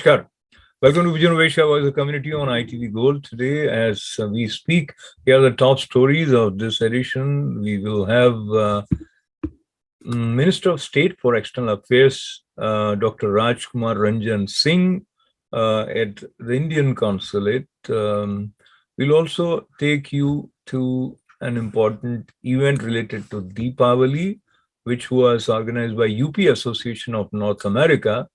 Namaskar. Welcome to Vision of Asia Voice of Community on ITV Gold. Today, as we speak, here are the top stories of this edition. We will have Minister of State for External Affairs, Dr. Rajkumar Ranjan Singh at the Indian Consulate. We'll also take you to an important event related to Deepavali, which was organized by UP Association of North America.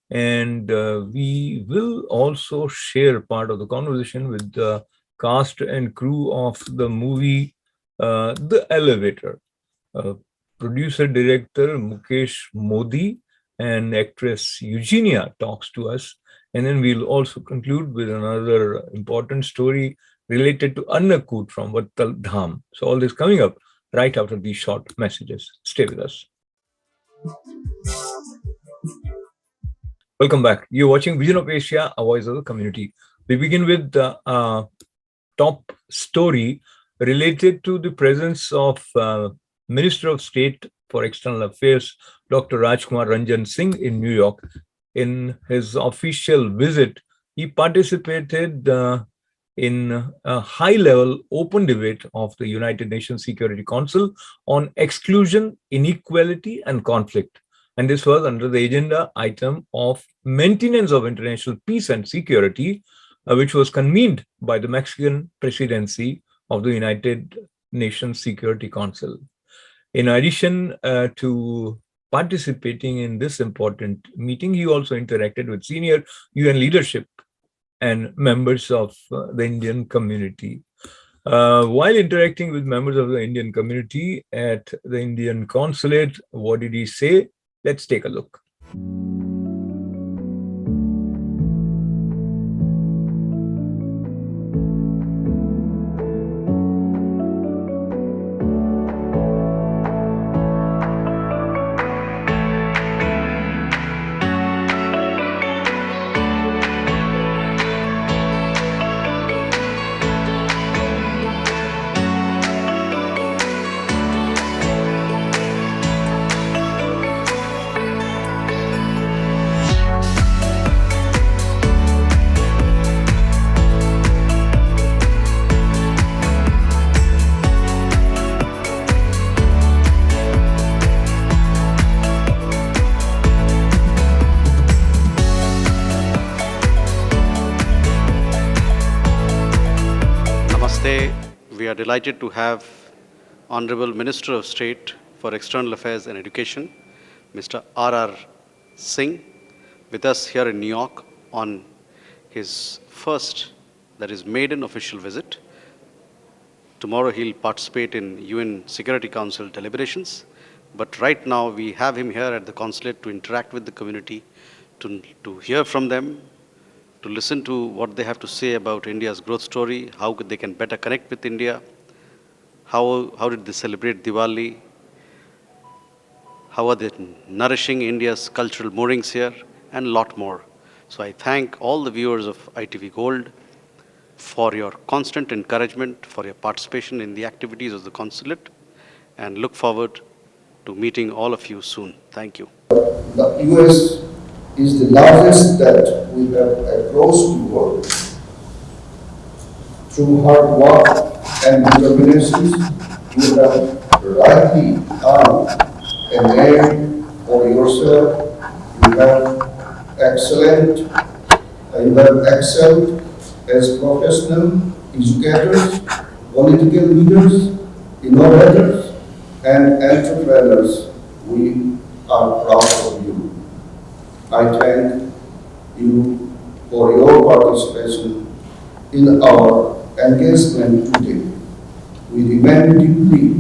And we will also share part of the conversation with the cast and crew of the movie The Elevator. Producer director Mukesh Modi and actress Eugenia talks to us. And then we'll also conclude with another important story related to Annakut from Vattal Dham. So all this coming up right after these short messages. Stay with us. Welcome back. You're watching Vision of Asia, a voice of the community. We begin with the top story related to the presence of Minister of State for External Affairs, Dr. Rajkumar Ranjan Singh in New York. In his official visit, he participated in a high-level open debate of the United Nations Security Council on exclusion, inequality, and conflict. And this was under the agenda item of maintenance of international peace and security, which was convened by the Mexican presidency of the United Nations Security Council. In addition to participating in this important meeting, he also interacted with senior UN leadership and members of the Indian community. While interacting with members of the Indian community at the Indian Consulate, what did he say? Let's take a look. We are delighted to have Honorable Minister of State for External Affairs and Education, Mr. R.R. Singh, with us here in New York on his first, that is, maiden official visit. Tomorrow he'll participate in UN Security Council deliberations, but right now we have him here at the consulate to interact with the community, to hear from them, to listen to what they have to say about India's growth story, how they can better connect with India, how did they celebrate Diwali, how are they nourishing India's cultural moorings here, and a lot more. So I thank all the viewers of ITV Gold for your constant encouragement, for your participation in the activities of the consulate, and look forward to meeting all of you soon. Thank you. The US is the largest that we have across the world. Through hard work and determination, you have rightly earned a name for yourself. You have excelled as professional educators, political leaders, innovators, and entrepreneurs. We are proud of you. I thank you for your participation in our engagement today. We remain deeply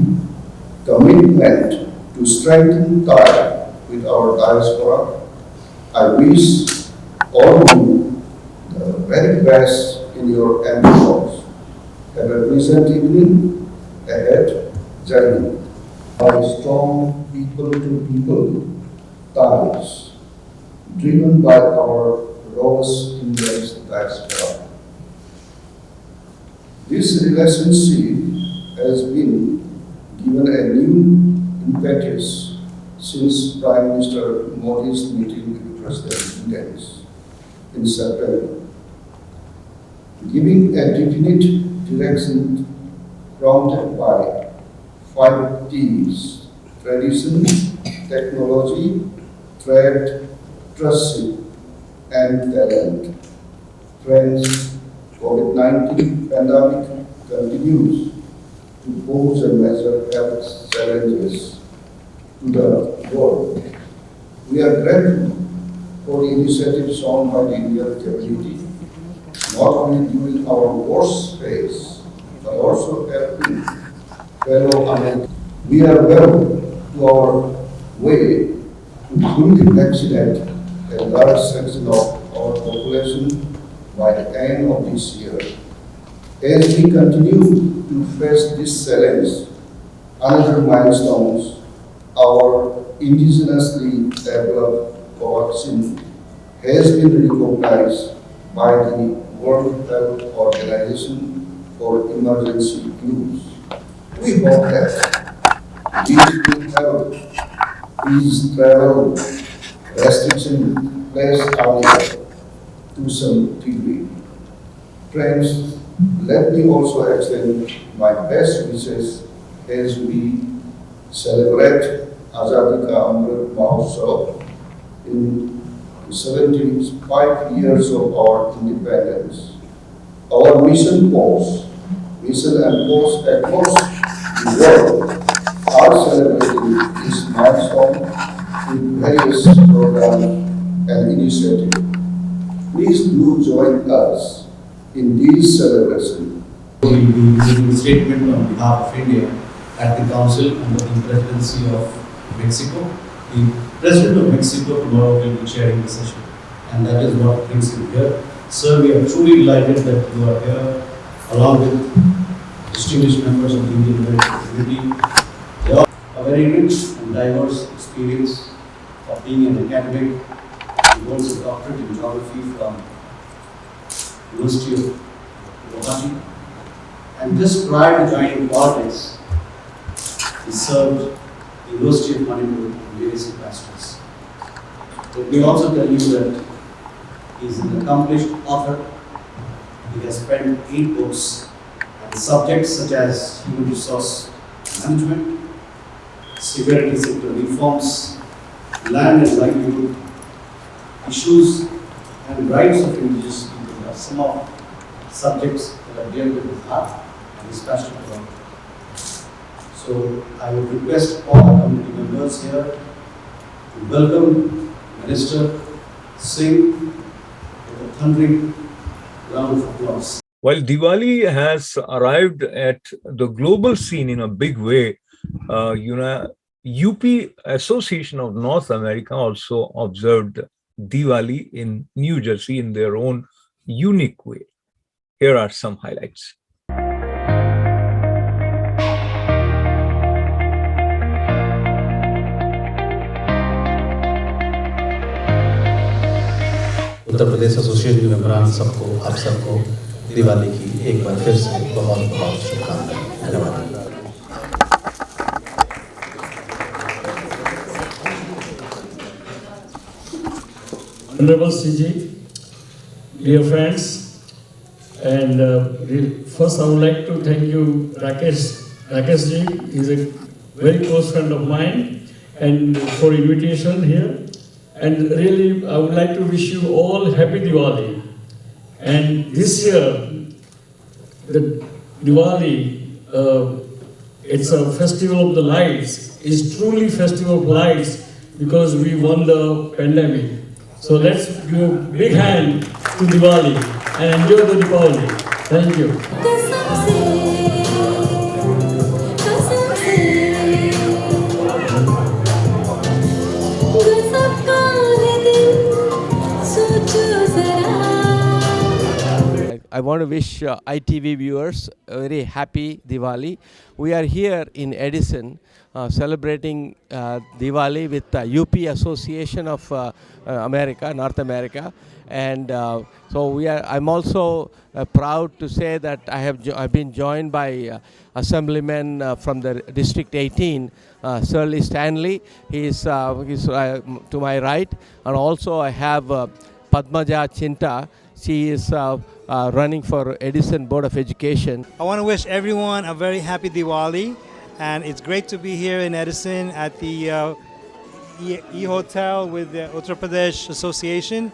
committed to strengthen ties with our diaspora. I wish all of you the very best in your endeavors. Have a pleasant evening ahead. Jai Hind. By strong people-to-people ties, driven by our robust Indian diaspora. This relationship has been given a new impetus since Prime Minister Modi's meeting with President Biden in September, giving a definite direction prompted by 5 T's: tradition, technology, trade, trustship, and talent. Friends, COVID-19 pandemic continues to pose a major health challenges to the world. We are grateful for the initiatives shown by the Indian community, not only during our worst phase, but also helping fellow Americans. We are well to our way to fully vaccinate a large section of our population by the end of this year. As we continue to face this challenge, another milestone, our indigenously developed vaccine has been recognized by the World Health Organization for emergency use. We hope that this will help ease travel restriction placed earlier to some degree. Friends, let me also extend my best wishes as we celebrate Azadi Ka Amrit Mahotsav in 75 years of our independence. Our mission and posts across the world are celebrating this milestone with various programs and initiatives. Please do join us in these celebrations. We will be making a statement on behalf of India at the Council under the presidency of Mexico. The President of Mexico tomorrow will be chairing the session, and that is what brings him here. Sir, we are truly delighted that you are here along with distinguished members of the Indian American community. They all have a very rich and diverse experience of being an academic. He holds a doctorate in geography from University of Guwahati. And just prior to joining politics, he served the University of Manipur in various capacities. Let me also tell you that he is an accomplished author. He has penned 8 books on subjects such as human resource management, security sector reforms, land and livelihood, issues and rights of indigenous people are some of subjects that are dear to his heart and his passion about. So I would request all our community members here to welcome Minister Singh with a thundering round of applause. While Diwali has arrived at the global scene in a big way, UP Association of North America also observed Diwali in New Jersey in their own unique way. Here are some highlights. Uttar Pradesh association के मेंबरान सबको आप सबको दिवाली की एक बार फिर से बहुत बहुत शुभकामनाएं। धन्यवाद। Honorable CG, dear friends, and first I would like to thank you, Rakesh. Rakesh ji is a very close friend of mine, and for invitation here. And really, I would like to wish you all happy Diwali. And this year, the Diwali, it's a festival of the lights. It's truly festival of lights because we won the pandemic. So let's give a big hand to Diwali and enjoy the Diwali. Thank you. कसम से गजब का है दिन सोचो जरा I want to wish ITV viewers a very happy Diwali. We are here in Edison celebrating Diwali with the UP Association of America, North America. And I'm also proud to say that I've been joined by Assemblyman from the District 18, Shirley Stanley. He's to my right. And also I have Padmaja Chinta. She is running for Edison Board of Education. I want to wish everyone a very happy Diwali, and it's great to be here in Edison at the E-Hotel with the Uttar Pradesh Association.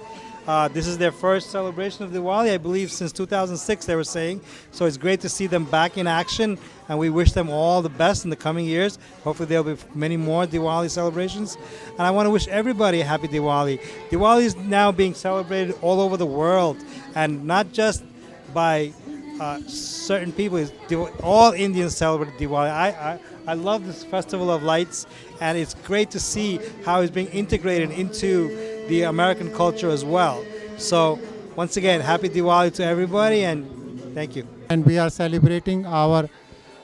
This is their first celebration of Diwali, I believe, since 2006, they were saying. So it's great to see them back in action, and we wish them all the best in the coming years. Hopefully there'll be many more Diwali celebrations. And I want to wish everybody a happy Diwali. Diwali is now being celebrated all over the world, and not just by certain people. All Indians celebrate Diwali. I love this festival of lights, and it's great to see how it's being integrated into the American culture as well. So once again, happy Diwali to everybody, and thank you. And we are celebrating our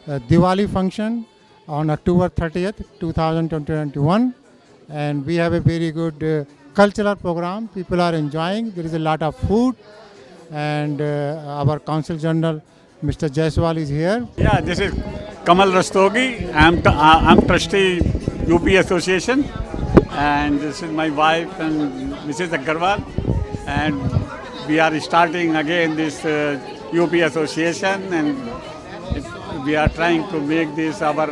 Diwali function on October 30th, 2021. And we have a very good cultural program. People are enjoying. There is a lot of food. And our Council General, Mr. Jaiswal, is here. Yeah, this is Kamal Rastogi. I'm trustee UP Association. And this is my wife and Mrs. Agarwal. And we are starting again this UP Association, and we are trying to make this our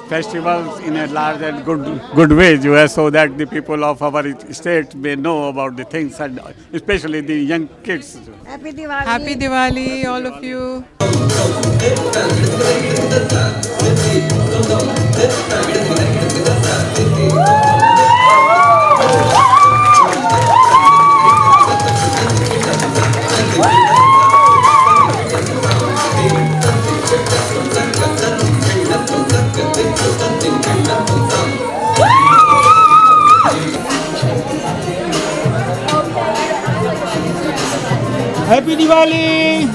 festivals in a large and good way, so that the people of our state may know about the things, and especially the young kids. Happy Diwali. Happy Diwali, all of you. Happy Diwali!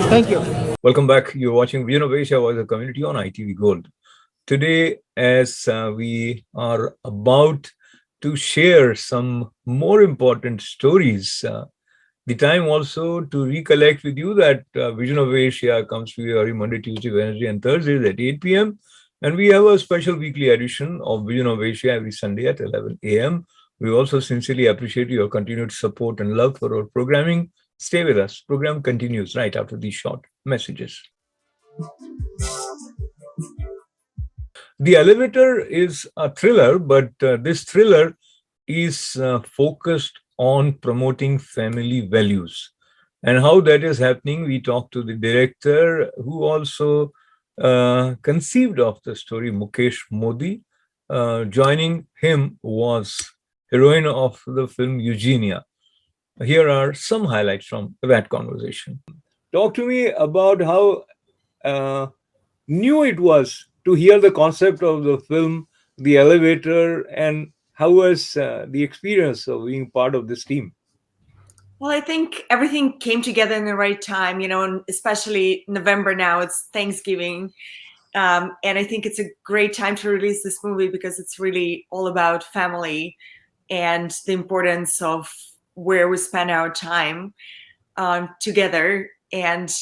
Thank you. Welcome back. You're watching Vision of Asia Voice of Community on ITV Gold. Today, as we are about to share some more important stories, the time also to recollect with you that Vision of Asia comes to you every Monday, Tuesday, Wednesday, and Thursdays at 8 p.m. And we have a special weekly edition of Vision of Asia every Sunday at 11 a.m. We also sincerely appreciate your continued support and love for our programming. Stay with us. Program continues right after these short messages. The Elevator is a thriller, but this thriller is focused on promoting family values. And how that is happening, we talked to the director, who also conceived of the story, Mukesh Modi. Joining him was heroine of the film Eugenia. Here are some highlights from that conversation. Talk to me about how new it was to hear the concept of the film, The Elevator, and how was the experience of being part of this team? Well, I think everything came together in the right time, and especially November now, it's Thanksgiving. And I think it's a great time to release this movie because it's really all about family and the importance of where we spend our time together. And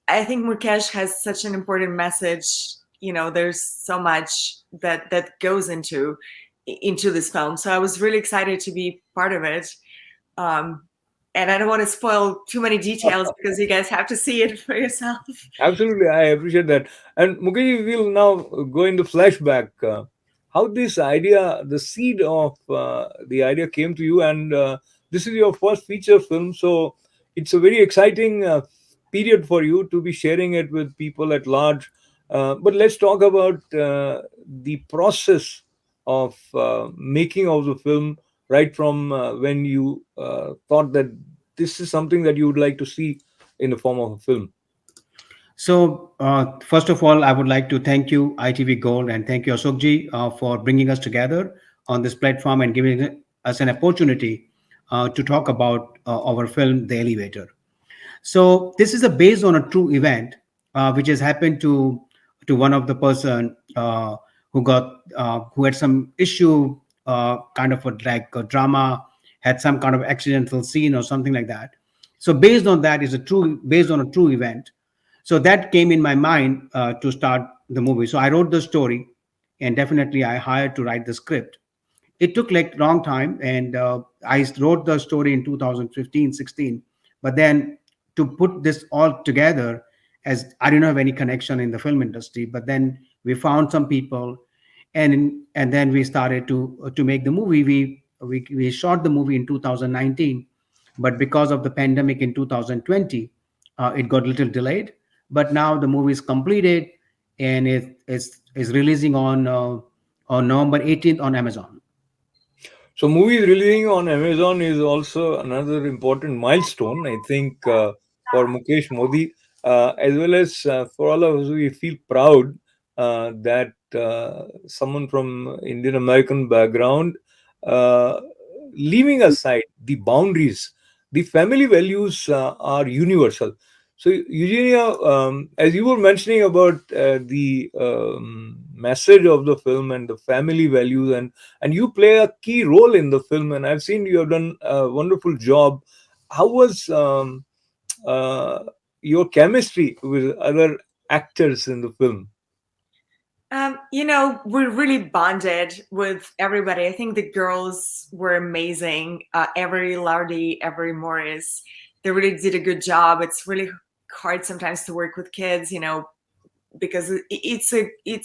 I think Mukesh has such an important message. There's so much that goes into this film. So I was really excited to be part of it. And I don't want to spoil too many details because you guys have to see it for yourself. Absolutely, I appreciate that. And Mukesh, we'll now go into flashback. How this idea, the seed of the idea came to you, and this is your first feature film, so it's a very exciting period for you to be sharing it with people at large. But let's talk about the process of making of the film, right from when you thought that this is something that you would like to see in the form of a film. So, first of all, I would like to thank you, ITV Gold, and thank you, Ashokji, for bringing us together on this platform and giving us an opportunity to talk about our film, The Elevator. So, this is based on a true event which has happened to one of the person who had some issue, kind of like a drama, had some kind of accidental scene or something like that. So, based on that, is a true based on a true event. So that came in my mind to start the movie. So I wrote the story, and definitely I hired to write the script. It took like long time, and I wrote the story in 2015 16. But then to put this all together, as I didn't have any connection in the film industry, but then we found some people, and then we started to make the movie. We shot the movie in 2019, but because of the pandemic in 2020, it got a little delayed. But now the movie is completed, and it is releasing on November 18th on Amazon. So, movies releasing on Amazon is also another important milestone, I think, for Mukesh Modi, as well as for all of us. We feel proud that someone from Indian American background, uh, leaving aside the boundaries, the family values are universal. So, Eugenia, as you were mentioning about the message of the film and the family values, and you play a key role in the film, and I've seen you have done a wonderful job. How was uh, your chemistry with other actors in the film? We really bonded with everybody. I think the girls were amazing. Avery Lardy, Avery Morris, they really did a good job. It's really hard sometimes to work with kids, because it's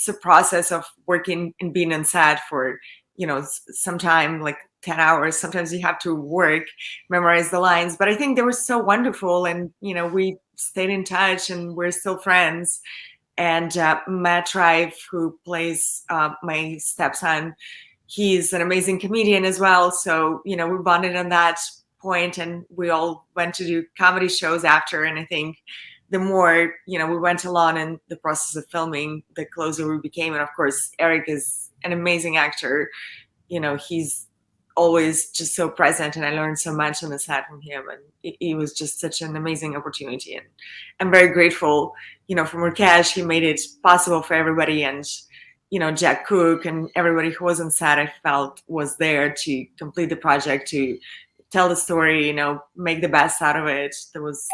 a process of working and being on set for some time, like 10 hours. Sometimes you have to work, memorize the lines, but I think they were so wonderful, and we stayed in touch and we're still friends. And Matt Rife, who plays my stepson, he's an amazing comedian as well. So we bonded on that point, and we all went to do comedy shows after. And I think the more we went along in the process of filming, the closer we became. And of course, Eric is an amazing actor. He's always just so present, and I learned so much on the set from him, and it was just such an amazing opportunity. And I'm very grateful for Mukesh. He made it possible for everybody, and Jack Cook and everybody who was on set, I felt was there to complete the project, to tell the story, make the best out of it. There was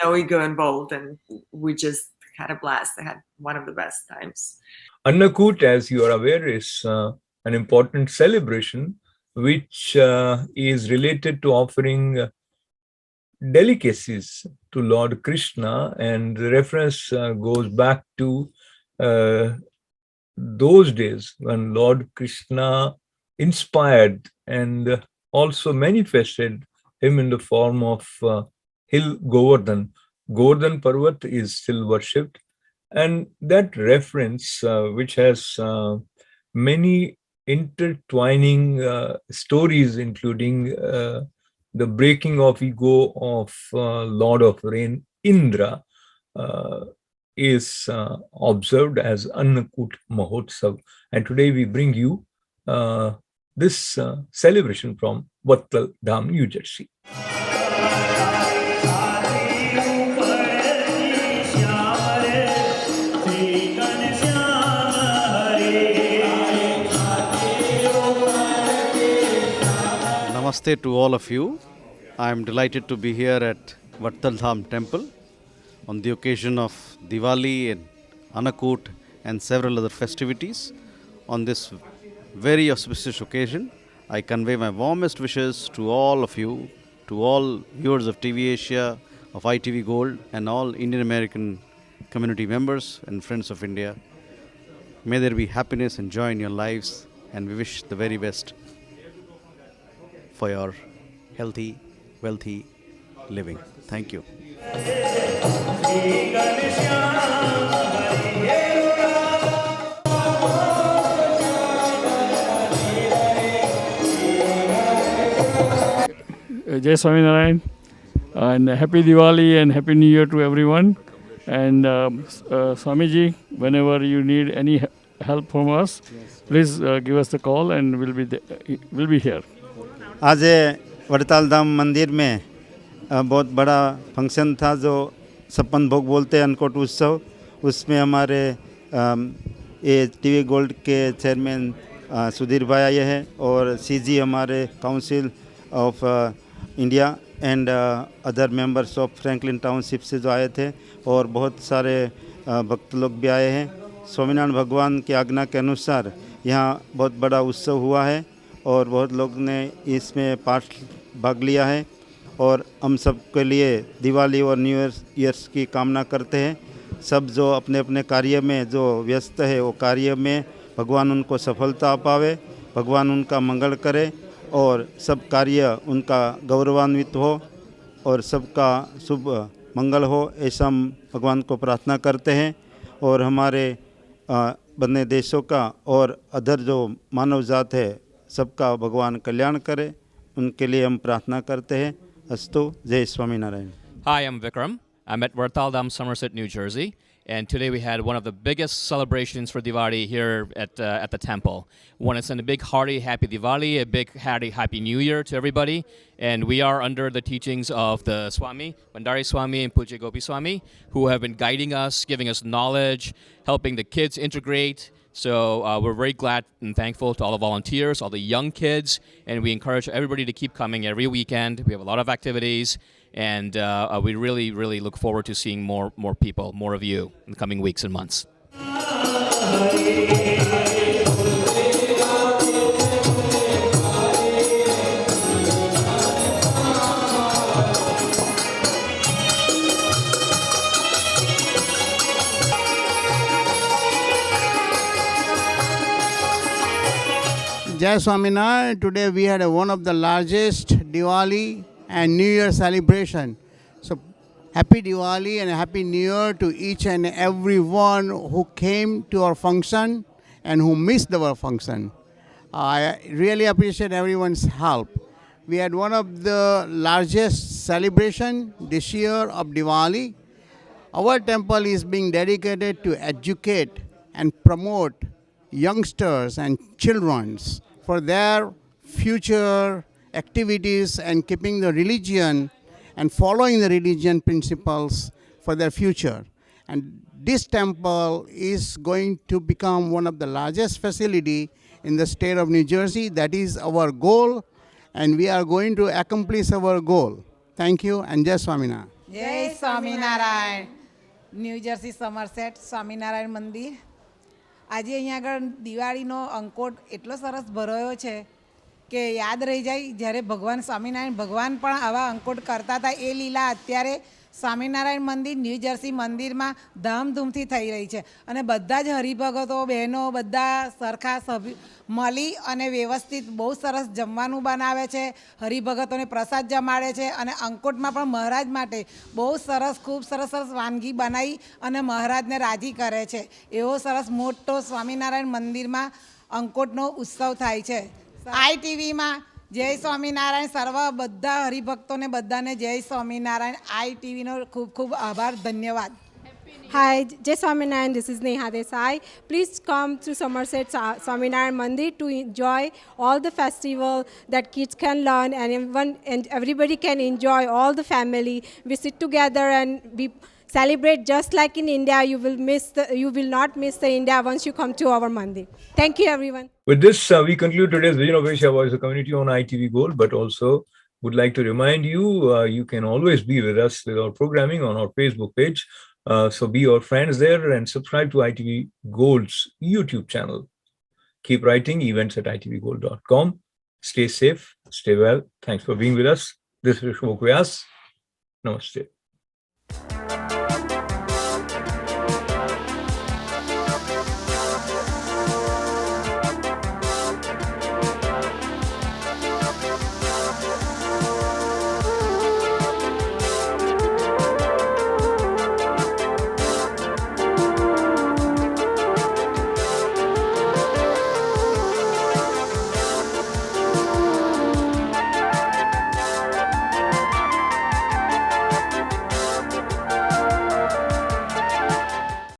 no ego involved, and we just had a blast. I had one of the best times. Annakut, as you are aware, is an important celebration which is related to offering delicacies to Lord Krishna, and the reference goes back to those days when Lord Krishna inspired and also manifested him in the form of hill Govardhan. Govardhan Parvat is still worshipped, and that reference, which has many intertwining stories, including the breaking of ego of Lord of Rain, Indra, is observed as Annakut Mahotsav. And today we bring you this celebration from Vattal Dham, New Jersey. Namaste to all of you. I am delighted to be here at Vattal Dham Temple on the occasion of Diwali and Annakut and several other festivities. On this very auspicious occasion, I convey my warmest wishes to all of you, to all viewers of TV Asia, of ITV Gold, and all Indian American community members and friends of India. May there be happiness and joy in your lives, and we wish the very best for your healthy, wealthy living. Thank you. Jai Swaminarayan, and Happy Diwali and Happy New Year to everyone. And Swamiji, whenever you need any help from us, please give us the call and we'll be here. आज वड़ताल धाम मंदिर में बहुत बड़ा function था जो छप्पन भोग बोलते हैं अन्नकूट उत्सव। उसमें हमारे ये टीवी गोल्ड के चेयरमैन सुधीर भाई आए हैं और सीजी हमारे council of India and other members of Franklin township से जो आए थे और बहुत सारे भक्त लोग भी आए हैं। स्वामीनारायण भगवान की आज्ञा के अनुसार यहाँ बहुत बड़ा उत्सव हुआ है और बहुत लोग ने इसमें भाग लिया है और हम सब के लिए दिवाली और न्यू ईयर्स की कामना करते हैं। सब जो अपने अपने कार्य में जो व्यस्त है वो कार्य में भगवान उनको सफलता पावे, भगवान उनका मंगल करे और सब कार्य उनका गौरवान्वित हो और सबका शुभ मंगल हो, ऐसा हम भगवान को प्रार्थना करते हैं। और हमारे बने देशों का और अदर जो मानव जात है सबका भगवान कल्याण करे, उनके लिए हम प्रार्थना करते हैं। अस्तु, जय Swaminarayan. Hi, I'm Vikram. I'm at Vartal Dham, Somerset, New Jersey. And today we had one of the biggest celebrations for Diwali here at the temple. We want to send a big hearty happy Diwali, a big hearty happy New Year to everybody. And we are under the teachings of the Swami, Bandari Swami and Pujya Gopi Swami, who have been guiding us, giving us knowledge, helping the kids integrate. So we're very glad and thankful to all the volunteers, all the young kids, and we encourage everybody to keep coming every weekend. We have a lot of activities. And we really, really look forward to seeing more people, more of you in the coming weeks and months. Jai Swaminarayan. Today we had one of the largest Diwali and New Year celebration. So happy Diwali and happy New Year to each and everyone who came to our function and who missed our function. I really appreciate everyone's help. We had one of the largest celebration this year of Diwali. Our temple is being dedicated to educate and promote youngsters and children for their future activities and keeping the religion and following the religion principles for their future. And this temple is going to become one of the largest facility in the state of New Jersey. That is our goal, and we are going to accomplish our goal. Thank you, and Jai Swaminarayan. Jai Swaminarayan. New Jersey, Somerset, Swaminarayan Mandir. આજે અહીંયા આગળ દિવાળીનો અંકોટ એટલો સરસ ભરાયો છે કે યાદ રહી જાય જ્યારે ભગવાન સ્વામિનારાયણ ભગવાન પણ આવા અંકોટ કરતા હતા એ લીલા અત્યારે સ્વામિનારાયણ મંદિર ન્યૂ જર્સી મંદિરમાં ધામધૂમથી થઈ રહી છે અને બધા જ હરિભગતો બહેનો બધા સરખા સભ્ય મળી અને વ્યવસ્થિત બહુ સરસ જમવાનું બનાવે છે, હરિભગતોને પ્રસાદ જમાડે છે અને અંકોટમાં પણ મહારાજ માટે બહુ સરસ ખૂબ સરસ સરસ વાનગી બનાવી અને મહારાજને રાજી કરે છે. એવો સરસ મોટો સ્વામિનારાયણ મંદિરમાં અંકોટનો ઉત્સવ થાય છે. ITVમાં જય સ્વામિનારાયણ સર્વ બધા હરિભક્તોને બધાને જય સ્વામિનારાયણ. ITVનો ખૂબ ખૂબ આભાર, ધન્યવાદ. Hi, Jai Swaminarayan, this is Neha Desai. Please come to Somerset Swaminarayan Mandir to enjoy all the festival that kids can learn and everybody can enjoy, all the family. We sit together and we celebrate just like in India. You will not miss the India once you come to our Mandir. Thank you, everyone. With this, we conclude today's Vision of Asia Voice of Community on ITV Gold, but also would like to remind you, you can always be with us with our programming on our Facebook page. So be our friends there and subscribe to ITV Gold's YouTube channel. Keep writing events@itvgold.com. Stay safe, stay well. Thanks for being with us. This is Vishnu Vyas. Namaste.